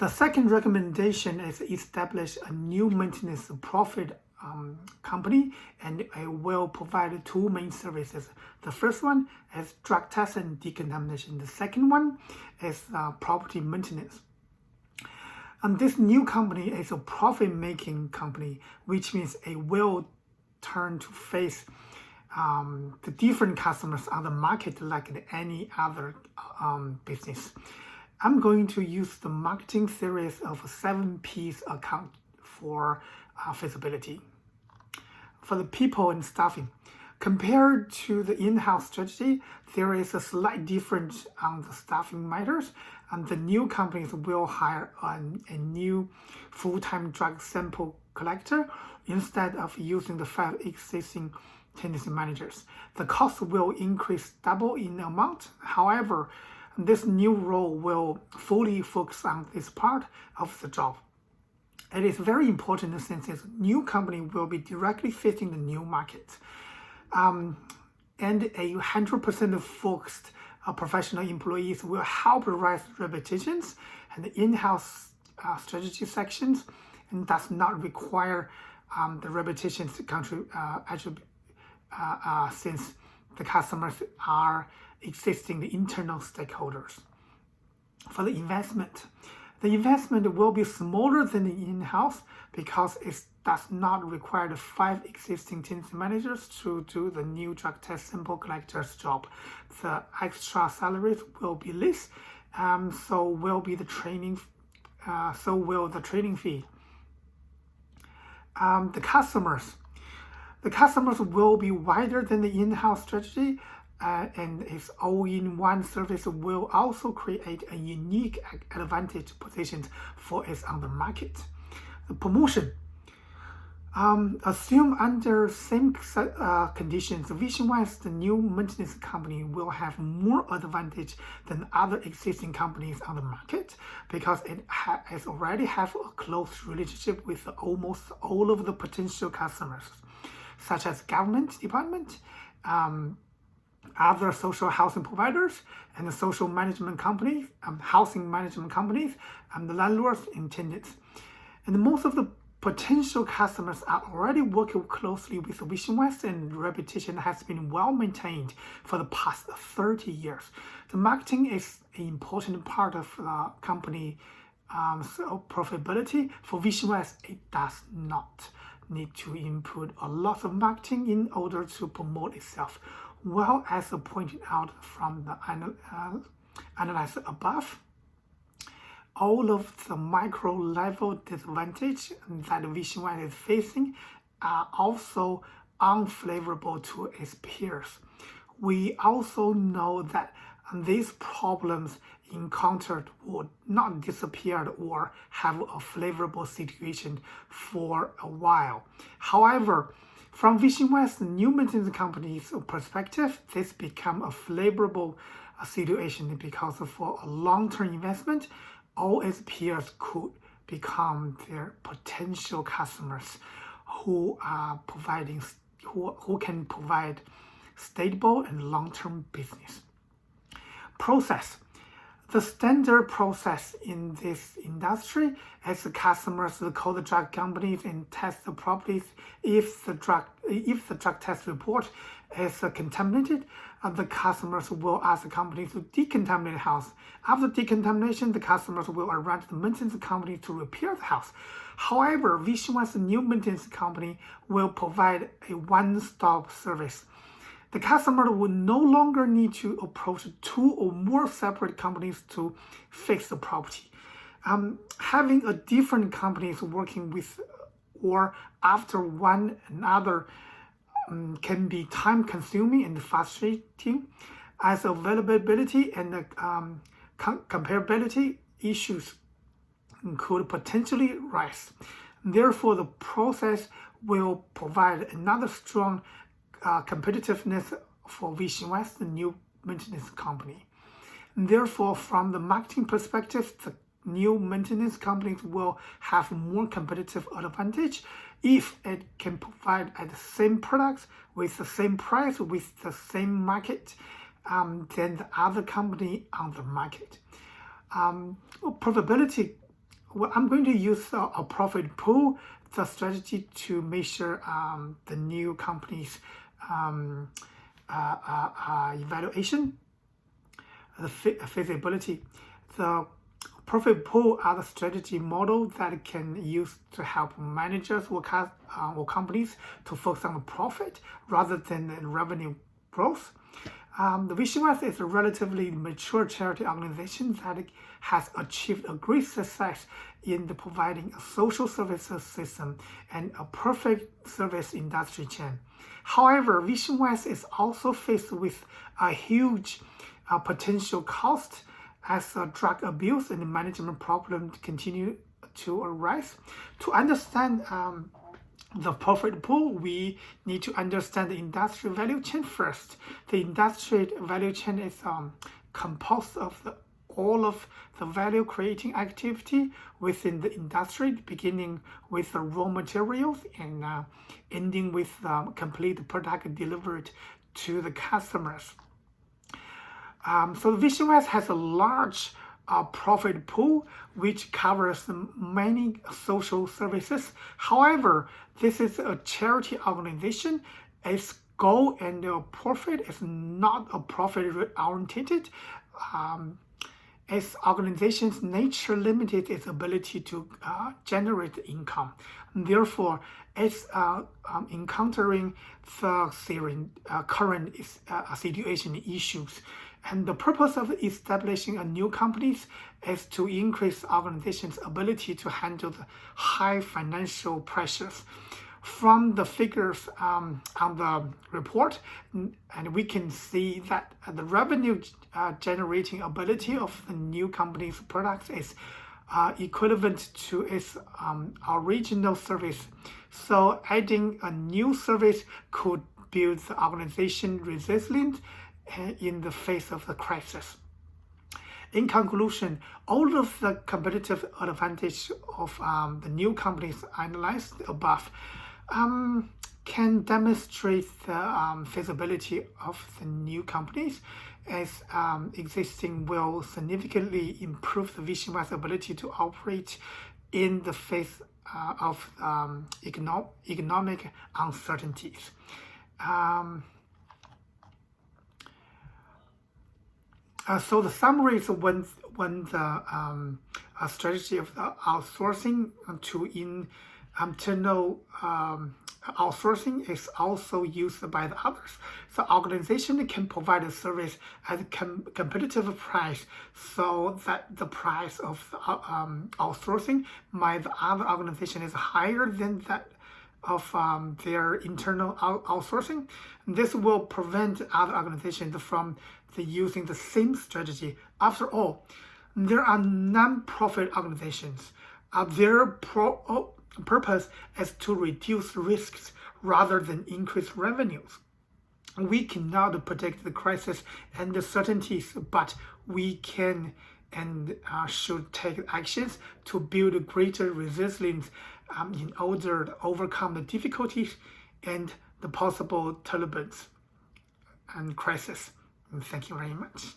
The second recommendation is establish a new maintenance profit company, and it will provide two main services. The first one is drug test and decontamination. The second one is property maintenance. And this new company is a profit-making company, which means it will turn to face the different customers on the market like any other business. I'm going to use the marketing series of 7 P's account for feasibility. For the people and staffing, compared to the in-house strategy, there is a slight difference on the staffing matters, and the new companies will hire a new full-time drug sample collector instead of using the 5 existing tenancy managers. The cost will increase double in amount. However, this new role will fully focus on this part of the job. It is very important since this new company will be directly fitting the new market. And a 100% focused professional employees will help raise reputations and the in-house strategy sections, and does not require the reputations since the customers are existing internal stakeholders. For the investment will be smaller than the in-house because it does not require the 5 existing tenancy managers to do the new drug test sample collector's job. The extra salaries will be less, so will the training fee. The customers will be wider than the in-house strategy, and its all-in-one service will also create a unique advantage position for it on the market. The promotion. Assume under same conditions, Vision-West, the new maintenance company, will have more advantage than other existing companies on the market because it has already have a close relationship with almost all of the potential customers, such as government department, other social housing providers, and the social management companies, housing management companies, and the landlords and tenants. And most of the potential customers are already working closely with Vision-West, and reputation has been well maintained for the past 30 years. The marketing is an important part of the company profitability. For Vision-West, it does not need to input a lot of marketing in order to promote itself. Well, as pointed out from the analysis above, all of the micro level disadvantage that Vision-West is facing are also unfavorable to its peers. We also know that these problems encountered would not disappear or have a favorable situation for a while. However, from Vision-West new maintenance company's perspective, this become a favorable situation because for a long-term investment, all its peers could become their potential customers who can provide stable and long-term business. Process. The standard process in this industry is the customers call the drug companies and test the properties. If the drug test report is contaminated, the customers will ask the company to decontaminate the house. After decontamination, the customers will arrange the maintenance company to repair the house. However, Vision-West's new maintenance company will provide a one-stop service. The customer will no longer need to approach 2 or more separate companies to fix the property. Having a different companies working with or after one another can be time-consuming and frustrating, as availability and comparability issues could potentially rise. Therefore, the process will provide another strong competitiveness for Vision-West, the new maintenance company. Therefore, from the marketing perspective, the new maintenance companies will have more competitive advantage if it can provide the same products with the same price, with the same market than the other company on the market. Profitability well, I'm going to use a profit pool, the strategy to measure the new company's evaluation, the feasibility. The profit pool are the strategy model that can use to help managers or companies to focus on the profit rather than the revenue growth. The VisionWest is a relatively mature charity organization that has achieved a great success in providing a social services system and a perfect service industry chain. However, VisionWest is also faced with a huge potential cost as drug abuse and management problems continue to arise. To understand the profit pool, we need to understand the industry value chain first. The industry value chain is composed of all of the value creating activity within the industry, beginning with the raw materials and ending with complete product delivered to the customers. So VisionWest has a large profit pool which covers many social services. However, this is a charity organization. Its goal and profit is not a profit oriented. Its organization's nature limited its ability to generate income. Therefore, it's encountering the current situation issues. And the purpose of establishing a new company is to increase the organization's ability to handle the high financial pressures. From the figures on the report, and we can see that the revenue generating ability of the new company's products is equivalent to its original service. So adding a new service could build the organization resilient in the face of the crisis. In conclusion, all of the competitive advantage of the new companies analyzed above can demonstrate the feasibility of the new companies, as existing will significantly improve the VisionWest's ability to operate in the face of economic uncertainties. So the summary is when the strategy of the outsourcing to internal outsourcing is also used by the others. So organization can provide a service at a competitive price, so that the price of outsourcing by the other organization is higher than that of their internal outsourcing. This will prevent other organizations from using the same strategy. After all, there are non-profit organizations. Their purpose is to reduce risks rather than increase revenues. We cannot predict the crisis and the certainties, but we can and should take actions to build greater resilience in order to overcome the difficulties and the possible turbulence and crisis. Thank you very much.